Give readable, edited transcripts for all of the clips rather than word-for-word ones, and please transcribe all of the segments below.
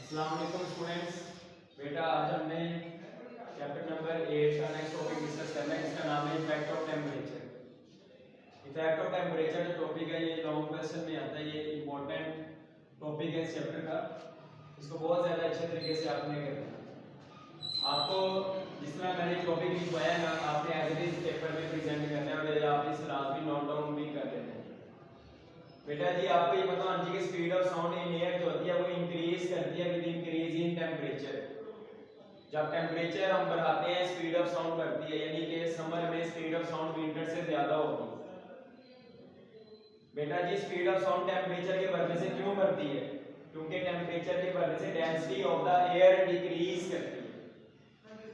अस्सलाम वालेकुम स्टूडेंट्स। बेटा आज हमने चैप्टर नंबर 8 का नेक्स्ट टॉपिक डिस्कस करना है, जिसका नाम है effect of temperature. Effect of temperature जो टॉपिक है ये लॉन्ग क्वेश्चन में आता है, ये इंपॉर्टेंट टॉपिक है इस चैप्टर का। इसको बहुत ज़्यादा अच्छे तरीके से आपने करना है। आपको जिस तरह मैंने टॉपिक लिखवाया है ना, आपने एज इट इज पेपर में प्रेजेंट करना है और आप इस क्लास में नोट डाउन भी कर लेते हैं। बेटा जी आपको ये पता होना चाहिए कि speed of sound in air जो होती है वो इंक्रीज करती है विद इंक्रीज इन टेम्परेचर। जब टेम्परेचर हम बढ़ाते हैं स्पीड ऑफ साउंड बढ़ती है, यानी कि समर में स्पीड ऑफ साउंड विंटर से ज्यादा होगी। बेटा जी स्पीड ऑफ साउंड टेम्परेचर के बढ़ने से क्यों बढ़ती है? क्योंकि टेम्परेचर के बढ़ने से density of the air decrease करती है।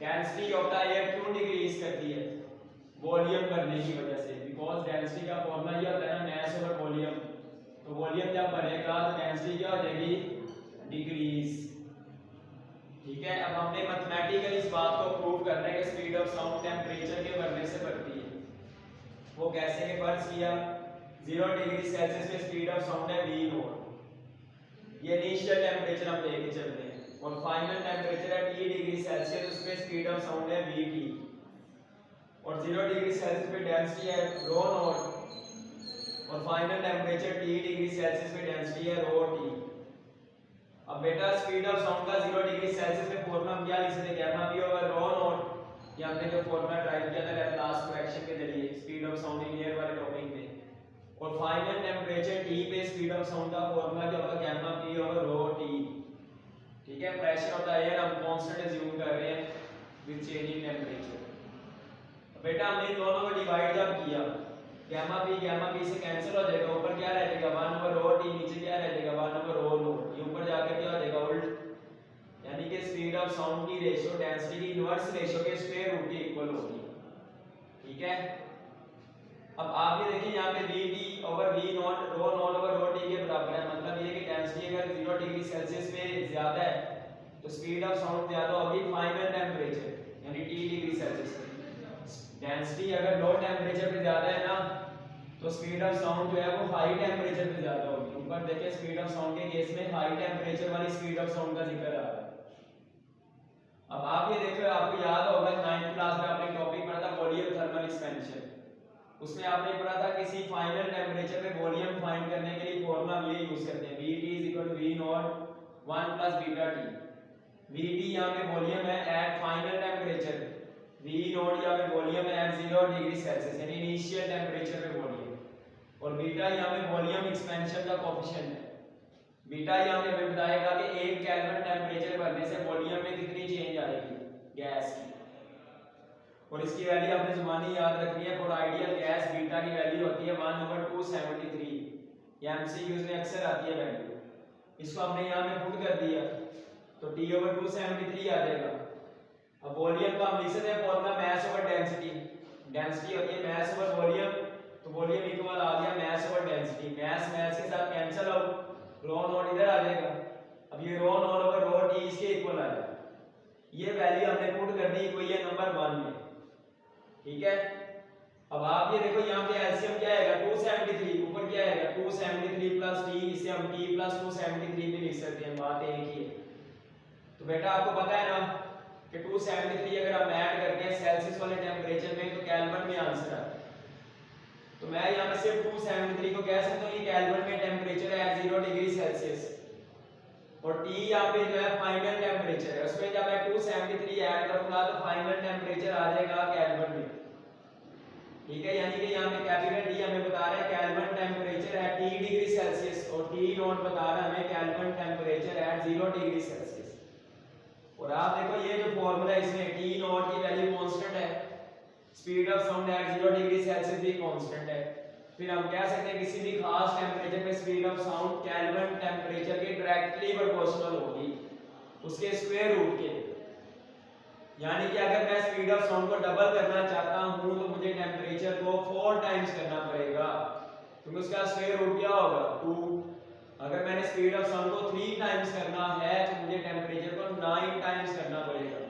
डेंसिटी ऑफ द एयर क्यों डिक्रीज करती है? वॉल्यूम बढ़ने की वजह से। बिकॉज डेंसिटी का फॉर्मूला ये होता है ना, मास ओवर वॉल्यूम। तो वॉल्यूम जब बढ़ेगा तो डेंसिटी क्या हो जाएगी? डिक्रीज। ठीक है, अब हमने मैथमेटिकली इस बात को प्रूव करना है कि स्पीड ऑफ साउंड टेम्परेचर के बढ़ने से बढ़ती है। वो कैसे के फर्ज किया? 0 डिग्री सेल्सियस पे स्पीड ऑफ साउंड है v नॉट, ये इनिशियल टेम्परेचर हम लेके चलते हैं, और फाइनल टेम्परेचर है t डिग्री सेल्सियस, उस पे स्पीड ऑफ साउंड है vt, और 0 डिग्री सेल्सियस पे डेंसिटी है रो नॉट, और final temperature t degree Celsius पे डेंसिटी है रो t। अब बेटा स्पीड ऑफ साउंड का 0 डिग्री सेल्सियस पे फॉर्मूला हम क्या लिख सकते हैं? Gamma p over rho naught. ये हमने जो फॉर्मूला ड्राइव किया था लैप्लास फ्रैक्शन के जरिए speed of sound in air वाले टॉपिक में। और फाइनल टेम्परेचर t पे स्पीड ऑफ साउंड का फॉर्मूला क्या होगा? Gamma p over rho t। ठीक है, प्रेशर ऑफ द एयर हम कांस्टेंट अज्यूम कर रहे हैं विद चेंज इन टेम्परेचर। बेटा हमने इन दोनों को डिवाइड जब किया, गामा p से कैंसिल हो जाएगा, ऊपर क्या रह जाएगा? 1 ओवर रो t, नीचे क्या रह जाएगा? 1 ओवर रो नॉट। ये ऊपर जाकर क्या हो जाएगा? उल्ट, यानी कि स्पीड ऑफ साउंड की रेशियो डेंसिटी की इनवर्स रेशियो के स्क्वायर रूट के इक्वल होगी। ठीक है, अब आप ये देखिए यहाँ पे vt over v naught rho naught over rho t के बराबर है। मतलब ये कि डेंसिटी अगर 0 डिग्री सेल्सियस पे ज्यादा है तो स्पीड ऑफ साउंड ज्यादा होगी फाइनल टेम्परेचर यानी t डिग्री सेल्सियस पे। डेंसिटी अगर लो टेम्परेचर पे ज्यादा है ना तो स्पीड ऑफ साउंड जो है वो हाई टेम्परेचर पे ज्यादा होगी। ऊपर देखिए स्पीड ऑफ साउंड के केस में हाई टेम्परेचर वाली स्पीड ऑफ साउंड का जिक्र आ रहा है। अब आप ये देखो, आपको याद होगा 9th क्लास में आपने टॉपिक पढ़ा था वॉल्यूम थर्मल एक्सपेंशन। उसमें आपने पढ़ा था किसी फाइनल टेम्परेचर पे वॉल्यूम फाइंड करने के लिए फॉर्मूला हम ये यूज करते हैं, Vt v naught 1 plus beta T. Vt यहाँ पे वॉल्यूम है at final temperature, v naught यहाँ पे वॉल्यूम है एट 0 डिग्री सेल्सियस यानी इनिशियल टेम्परेचर पे वॉल्यूम, और बीटा यहाँ पे वॉल्यूम एक्सपेंशन का कोएफिशिएंट है। बीटा यहाँ पे हमें बताएगा कि 1 केल्विन टेम्परेचर बढ़ने से वॉल्यूम में कितनी चेंज आएगी गैस की, और इसकी वैल्यू आपने जुबानी याद रखनी है। फॉर आइडियल गैस बीटा की वैल्यू होती है 1/273। ये एमसीक्यूज में अक्सर आती है वैल्यू। इसको हमने यहाँ पे पुट कर दिया तो T/273 आ जाएगा। अब वॉल्यूम का हम लिख सकते हैं formula mass over density. Density होती है मास ओवर वॉल्यूम, तो वॉल्यूम इक्वल आ गया मास ओवर डेंसिटी। मास मास के साथ कैंसिल आउट, रो नॉट इधर आ जाएगा। अब ये रो नॉट ओवर रो t इसके इक्वल आ जाएगा। ये वैल्यू हमने पुट कर दी इक्वेशन नंबर 1 में। ठीक है, अब आप ये देखो यहाँ पे एलसीएम क्या आएगा? 273, ऊपर क्या आएगा? 273 प्लस t, इसे हम t प्लस 273 भी लिख सकते हैं, बात एक ही है। तो बेटा आपको पता है ना कि 273 अगर हम ऐड करते हैं सेल्सियस वाले टेम्परेचर में तो केल्विन में आंसर आता है। तो मैं यहाँ पे सिर्फ 273 को कह सकता हूँ ये केल्विन में टेम्परेचर है एट 0 डिग्री सेल्सियस, और T यहाँ पे जो है फाइनल टेम्परेचर है। उसमें जब मैं 273 ऐड करूंगा तो फाइनल टेम्परेचर आ जाएगा केल्विन में। ठीक है, यानी कि यहाँ पे कैपिटल D हमें बता रहा है केल्विन टेम्परेचर है T डिग्री सेल्सियस, और T नॉट बता रहा है हमें kelvin temperature at 0 degree Celsius. और आप देखो ये जो फॉर्मूला है इसमें T नॉट की वैल्यू कांस्टेंट है, speed of sound eight 0 degree Celsius भी कांस्टेंट है। फिर हम कह सकते हैं किसी भी खास टेम्परेचर पे speed of sound kelvin temperature के डायरेक्टली प्रोपोर्शनल होगी उसके स्क्वायर रूट के। यानी कि अगर मैं स्पीड ऑफ साउंड को डबल करना चाहता हूं तो मुझे टेम्परेचर को 4 टाइम्स करना पड़ेगा, क्योंकि उसका स्क्वायर रूट क्या होगा? 2। अगर मैंने स्पीड ऑफ साउंड को 3 टाइम्स करना है तो मुझे टेम्परेचर को 9 टाइम्स करना पड़ेगा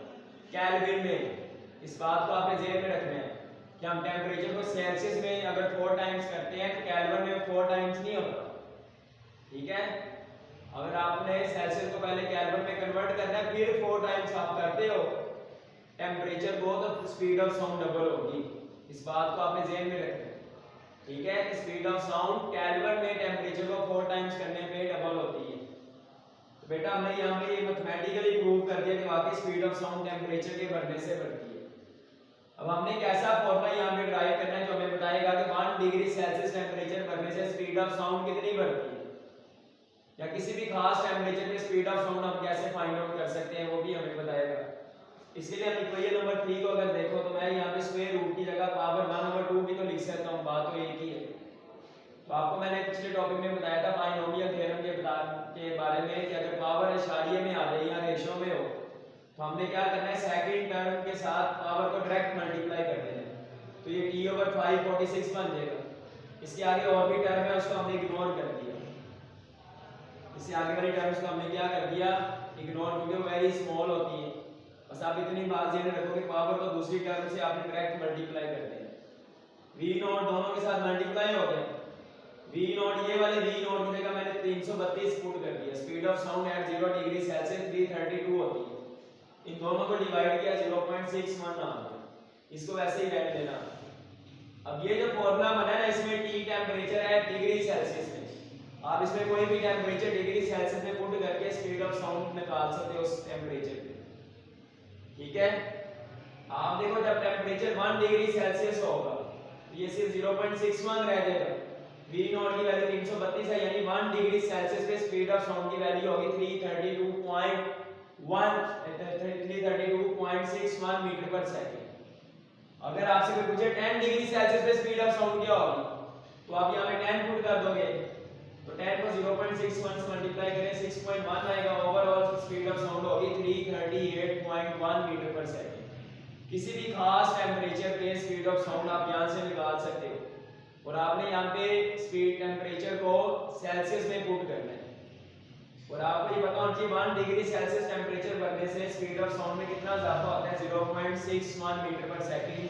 केल्विन में। इस बात को आपने ध्यान में रखना है कि हम टेम्परेचर को सेल्सियस में अगर 4 टाइम्स करते हैं तो केल्विन में 4 टाइम्स नहीं होता। ठीक है, अगर आपने सेल्सियस को पहले केल्विन में कन्वर्ट करना है फिर 4 टाइम्स आप करते हो टेम्परेचर को, तो स्पीड ऑफ साउंड डबल होगी। इस बात को आपने ध्यान में रखना है, ठीक है। स्पीड ऑफ साउंड केल्विन में टेम्परेचर को 4 टाइम्स करने पे डबल होती है। तो बेटा हमने यहाँ पे ये मैथमेटिकली प्रूव कर दिया कि वाकई स्पीड ऑफ साउंड टेम्परेचर के बढ़ने से बढ़ती है। अब हमने कैसा फॉर्मूला यहाँ पे ड्राइव करना है जो हमें बताएगा कि 1 डिग्री सेल्सियस टेम्परेचर बढ़ने से स्पीड ऑफ साउंड कितनी बढ़ती है, या किसी भी खास टेम्परेचर पे स्पीड ऑफ साउंड हम कैसे फाइंड आउट कर सकते हैं वो भी हमें बताएगा। इसके लिए हम इक्वेशन नंबर 3 को अगर देखो तो मैं यहाँ पे स्क्वायर रूट की जगह पावर 1/2 भी तो लिख सकता हूँ, बात तो एक ही है। तो आपको मैंने पिछले टॉपिक में बताया था बाइनोमियल थ्योरम के बारे में कि अगर पावर इशारिये में आ जाए या रेशो में हो तो हमने क्या करना है, सेकंड टर्म के साथ पावर को डायरेक्ट मल्टीप्लाई कर देना है। तो ये t/546 बन जाएगा। इसके आगे और भी टर्म है उसको हमने इग्नोर कर दिया, इससे आगे वाली टर्म्स को हमने क्या कर दिया, इग्नोर, क्योंकि वो वेरी स्मॉल होती है। बस आप इतनी बात ध्यान रखो कि पावर को दूसरी टर्म से आपने डायरेक्ट मल्टीप्लाई कर देना। v0 दोनों के साथ मल्टीप्लाई हो गया, v0 ये वाले v0 की जगह मैंने 332 पुट कर दिया। Speed of sound eight 0 degree Celsius 332 होती है। इन दोनों को डिवाइड किया 0.61 आ गया, इसको वैसे ही रहने देना। अब ये जो फॉर्मूला बना है ना, इसमें t टेम्परेचर है डिग्री सेल्सियस में, आप इसमें कोई भी टेम्परेचर डिग्री सेल्सियस में पुट करके स्पीड ऑफ साउंड निकाल सकते हो उस टेम्परेचर पे, ठीक है। आप देखो जब टेम्परेचर 1 डिग्री सेल्सियस होगा तो ये सिर्फ 0.61 रह जाएगा। v0 की वैल्यू 332 है, यानी 1 डिग्री सेल्सियस पे स्पीड ऑफ साउंड की वैल्यू होगी 332.61 मीटर पर सेकंड। अगर आपसे कोई पूछे 10 डिग्री सेल्सियस पे स्पीड ऑफ साउंड क्या होगी, तो आप यहाँ पे 10 पुट कर दोगे, तो 10 को 0.61 से मल्टीप्लाई करें 6.1 आएगा। ओवरऑल स्पीड ऑफ साउंड होगी 338.1 मीटर पर सेकंड। किसी भी खास टेम्परेचर पे स्पीड ऑफ साउंड आप यहाँ से निकाल सकते हो, और आपने यहाँ पे स्पीड टेम्परेचर को सेल्सियस में पुट करना है। और आपको ये पता होना चाहिए 1 डिग्री सेल्सियस टेम्परेचर बढ़ने से स्पीड ऑफ साउंड में कितना इजाफा होता है, 0.61 मीटर पर सेकंड।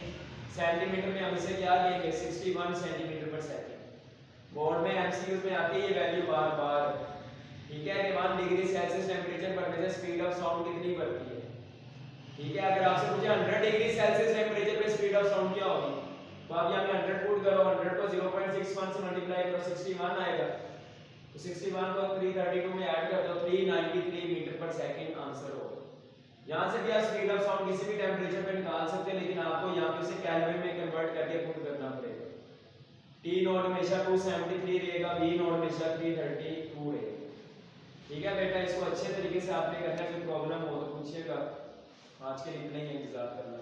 सेंटीमीटर में हम इसे क्या लेंगे, 61 सेंटीमीटर पर सेकंड। बोर्ड में एमसीक्यूज में आती है ये वैल्यू बार बार, ठीक है, कि 1 डिग्री सेल्सियस टेम्परेचर बढ़ने से स्पीड ऑफ साउंड कितनी बढ़ती है, ठीक है। अगर आपसे पूछे 100 डिग्री सेल्सियस टेम्परेचर पे स्पीड ऑफ साउंड क्या होगी, तो आप यहाँ पे 100 पुट करो, 100 को 0.61 से मल्टीप्लाई करो 61 आएगा। तो 61 को 332 में ऐड कर दो 393 मीटर पर सेकंड आंसर होगा। यहाँ से भी आप स्पीड ऑफ साउंड किसी भी टेम्परेचर पे निकाल सकते हैं, लेकिन आपको यहाँ पे उसे केल्विन में कन्वर्ट करके पुट करना पड़ेगा। t0 हमेशा 273 रहेगा, v0 हमेशा 332 रहेगा, ठीक है बेटा। इसको अच्छे तरीके से आपने करना है, कोई प्रॉब्लम हो तो पूछिएगा। आज के लिए इतना ही इंतजार करना।